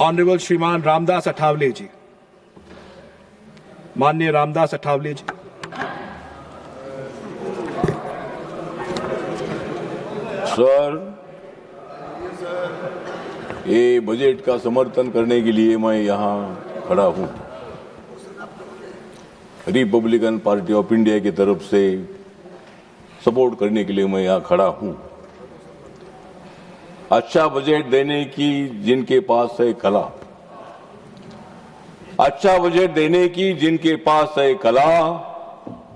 Honourable श्रीमान रामदास अठावले जी, माननीय रामदास अठावले जी। Sir, ये बजट का समर्थन करने के लिए मैं यहाँ खड़ा हूँ। रिपब्लिकन पार्टी ऑफ इंडिया की तरफ से सपोर्ट करने के लिए मैं यहाँ खड़ा हूँ। अच्छा बजट देने की जिनके पास है कला, अच्छा बजट देने की जिनके पास है कला,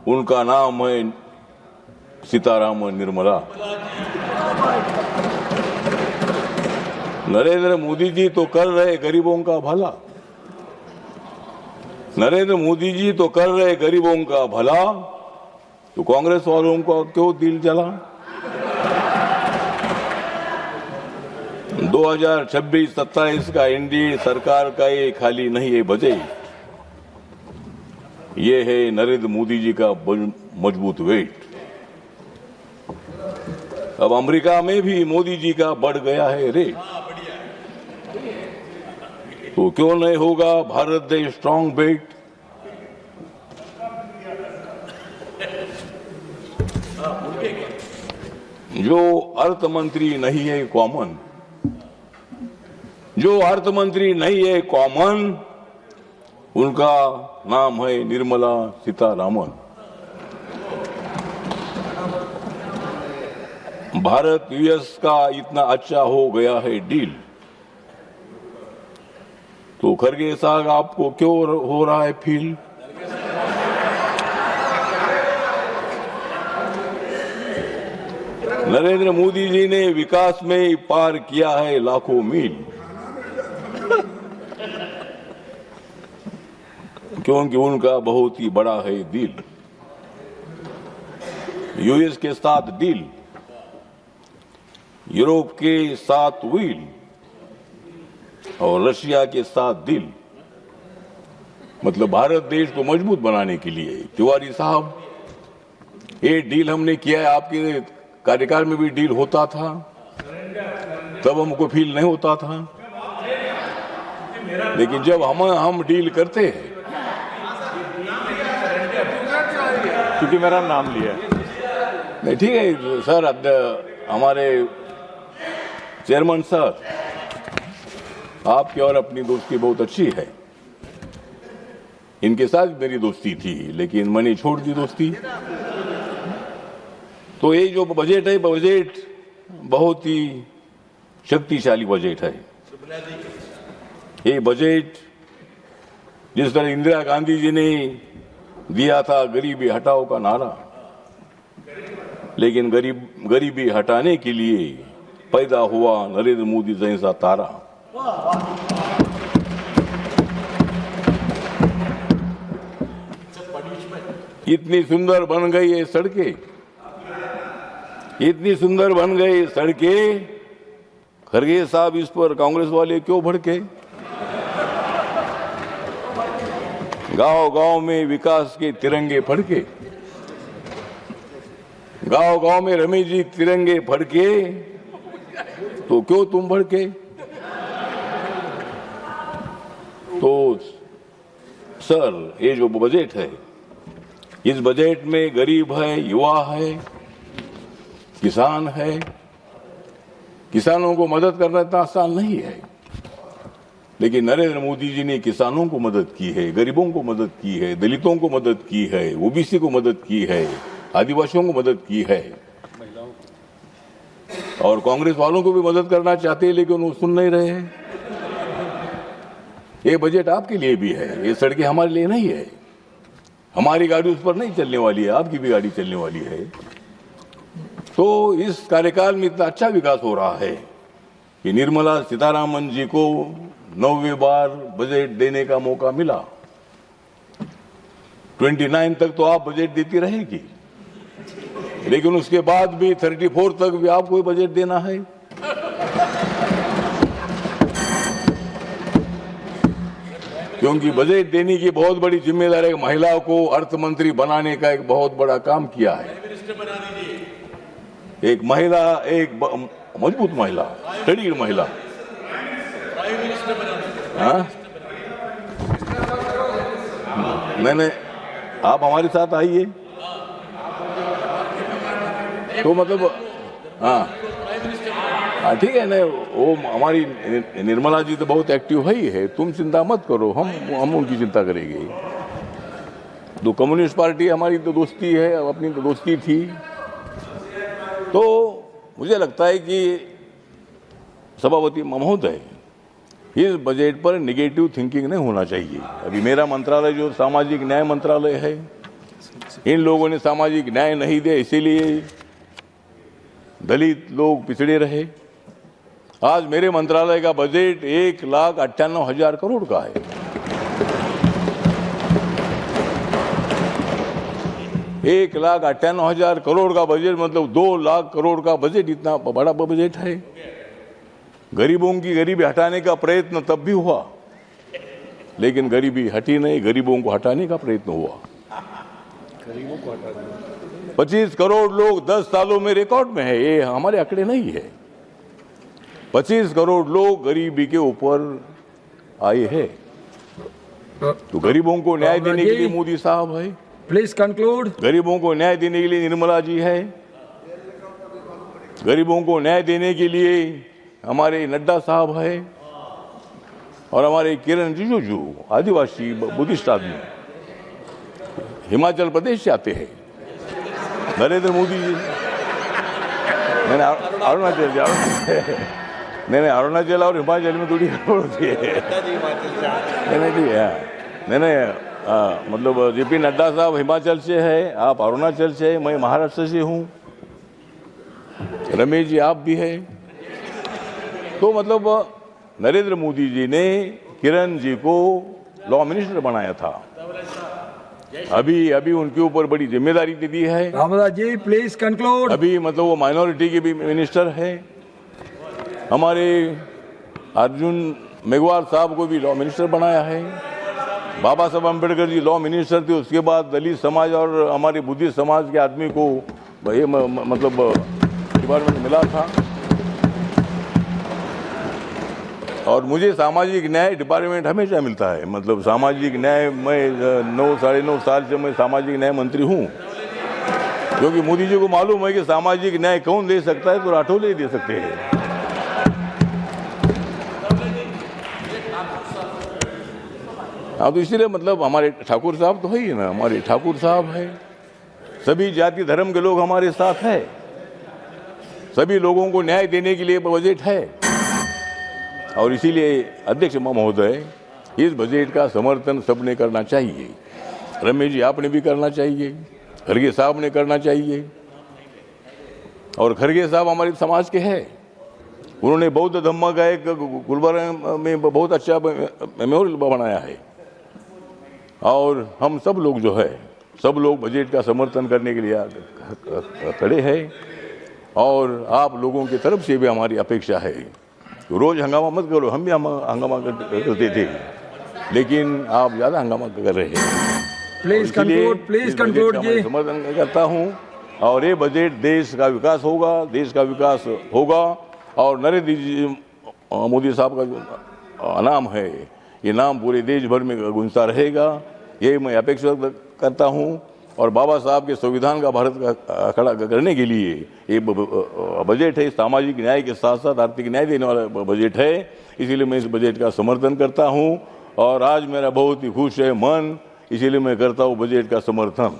उनका नाम है सीतारामन निर्मला। नरेंद्र मोदी जी तो कर रहे गरीबों का भला, नरेंद्र मोदी जी तो कर रहे गरीबों का भला, तो कांग्रेस वालों का क्यों दिल जला। 2026-27 का एनडीए सरकार का ये खाली नहीं है बजट, ये है नरेंद्र मोदी जी का मजबूत वेट। अब अमेरिका में भी मोदी जी का बढ़ गया है रेट, तो क्यों नहीं होगा भारत देश स्ट्रांग बेट। जो अर्थ मंत्री नहीं है कॉमन, जो अर्थ मंत्री नहीं है कॉमन, उनका नाम है निर्मला सीतारामन। भारत यूएस का इतना अच्छा हो गया है डील, तो खरगे साहब आपको क्यों हो रहा है फील। नरेंद्र मोदी जी ने विकास में पार किया है लाखों मील, क्योंकि उनका बहुत ही बड़ा है दिल। यूएस के साथ डील, यूरोप के साथ व्हील और रशिया के साथ दिल, मतलब भारत देश को मजबूत बनाने के लिए। तिवारी साहब, ये डील हमने किया है, आपके कार्यकाल में भी डील होता था, तब हमको फील नहीं होता था, लेकिन जब हम डील करते हैं, क्योंकि मेरा नाम लिया नहीं ठीक है सर। हमारे चेयरमैन सर, आपकी और अपनी दोस्ती बहुत अच्छी है, इनके साथ मेरी दोस्ती थी, लेकिन मैंने छोड़ दी दोस्ती। तो ये जो बजट है, बजट बहुत ही शक्तिशाली बजट है। ये बजट जिस तरह इंदिरा गांधी जी ने दिया था गरीबी हटाओ का नारा, लेकिन गरीबी हटाने के लिए पैदा हुआ नरेंद्र मोदी जैसा तारा। इतनी सुंदर बन गई ये सड़कें, इतनी सुंदर बन गई सड़कें, खरगे साहब इस पर कांग्रेस वाले क्यों भड़के। गांव गांव में विकास के तिरंगे फड़के, गांव गांव में रमेश जी तिरंगे फड़के, तो क्यों तुम भड़के। तो सर, ये जो बजट है, इस बजट में गरीब है, युवा है, किसान है। किसानों को मदद करना इतना आसान नहीं है, लेकिन नरेंद्र मोदी जी ने किसानों को मदद की है, गरीबों को मदद की है, दलितों को मदद की है, ओबीसी को मदद की है, आदिवासियों को मदद की है, और कांग्रेस वालों को भी मदद करना चाहते हैं, लेकिन वो सुन नहीं रहे हैं। ये बजट आपके लिए भी है, ये सड़कें हमारे लिए नहीं है। हमारी गाड़ी उस पर नहीं चलने वाली है, आपकी भी गाड़ी चलने वाली है। तो इस कार्यकाल में इतना अच्छा विकास हो रहा है कि निर्मला सीतारामन जी को 9वीं बार बजट देने का मौका मिला। 29 तक तो आप बजट देती रहेगी, लेकिन उसके बाद भी 34 तक भी आपको बजट देना है। क्योंकि बजट देने की बहुत बड़ी जिम्मेदारी महिला को अर्थ मंत्री बनाने का एक बहुत बड़ा काम किया है। एक महिला, एक मजबूत महिला, स्टडीड महिला, हाँ? नहीं, आप हमारे साथ आइए। तो मतलब हाँ ठीक है ना, वो हमारी निर्मला जी तो बहुत एक्टिव है, तुम चिंता मत करो, हम उनकी चिंता करेंगे। तो कम्युनिस्ट पार्टी हमारी तो दोस्ती है, अपनी तो दोस्ती थी। तो मुझे लगता है कि सभापति महोदय, इस बजट पर नेगेटिव थिंकिंग नहीं होना चाहिए। अभी मेरा मंत्रालय जो सामाजिक न्याय मंत्रालय है, इन लोगों ने सामाजिक न्याय नहीं दिया, इसीलिए दलित लोग पिछड़े रहे। आज मेरे मंत्रालय का बजट 1,98,000 करोड़ का है। 1,98,000 करोड़ का बजट मतलब 2 लाख करोड़ का बजट, इतना बड़ा बजट है। गरीबों की गरीबी हटाने का प्रयत्न तब भी हुआ, लेकिन गरीबी हटी नहीं, गरीबों को हटाने का प्रयत्न हुआ। 25 करोड़ लोग 10 सालों में रिकॉर्ड में है, ये हमारे आंकड़े नहीं है। 25 करोड़ लोग गरीबी के ऊपर आए हैं। तो गरीबों को न्याय देने के लिए मोदी साहब है, प्लीज कंक्लूड। गरीबों को न्याय देने के लिए निर्मला जी है, गरीबों को न्याय देने के लिए हमारे नड्डा साहब है, और हमारे किरण रिजिजू आदिवासी बुद्धिस्ट आदमी हिमाचल प्रदेश से आते हैं, नरेंद्र मोदी जी, मैंने अरुणाचल नहीं अरुणाचल और हिमाचल में थोड़ी होती है। मैंने मतलब जेपी नड्डा साहब हिमाचल से है, आप अरुणाचल से, मैं महाराष्ट्र से हूँ, रमेश जी आप भी है। तो मतलब नरेंद्र मोदी जी ने किरण जी को लॉ मिनिस्टर बनाया था, अभी उनके ऊपर बड़ी जिम्मेदारी दे दी है। Ramdas ji please conclude. अभी मतलब वो माइनॉरिटी के भी मिनिस्टर है। हमारे अर्जुन मेघवाल साहब को भी लॉ मिनिस्टर बनाया है। बाबा साहब अम्बेडकर जी लॉ मिनिस्टर थे, उसके बाद दलित समाज और हमारे बुद्धिस्ट समाज के आदमी को ये मतलब डिपार्टमेंट मिला था। और मुझे सामाजिक न्याय डिपार्टमेंट हमेशा मिलता है। मतलब सामाजिक न्याय, मैं 9-9.5 साल से मैं सामाजिक न्याय मंत्री हूँ, क्योंकि मोदी जी को मालूम है कि सामाजिक न्याय कौन दे सकता है, तो राठौर ही दे सकते हैं। हाँ, तो इसीलिए मतलब हमारे ठाकुर साहब तो है ही ना, हमारे ठाकुर साहब है, सभी जाति धर्म के लोग हमारे साथ है, सभी लोगों को न्याय देने के लिए बजट है। और इसीलिए अध्यक्ष महोदय, इस बजट का समर्थन सबने करना चाहिए। रमेश जी आपने भी करना चाहिए, खड़गे साहब ने करना चाहिए। और खड़गे साहब हमारे समाज के हैं, उन्होंने बौद्ध धम्मा का एक गुलबर्गा में बहुत अच्छा मेमोरियल बनाया है। और हम सब लोग जो है, सब लोग बजट का समर्थन करने के लिए खड़े हैं। और आप लोगों की तरफ से भी हमारी अपेक्षा है, रोज हंगामा मत करो, हम भी हंगामा करते थे, लेकिन आप ज़्यादा हंगामा कर रहे हैं। प्लीज कंक्लूड जी। समर्थन करता हूँ, और ये बजट देश का विकास होगा, और नरेंद्र जी मोदी साहब का जो नाम है, ये नाम पूरे देश भर में गूंजता रहेगा, ये मैं अपेक्षा करता हूँ। और बाबा साहब के संविधान का भारत का खड़ा करने के लिए ये बजट है, सामाजिक न्याय के साथ साथ आर्थिक न्याय देने वाला बजट है, इसीलिए मैं इस बजट का समर्थन करता हूँ। और आज मेरा बहुत ही खुश है मन, इसीलिए मैं करता हूँ बजट का समर्थन।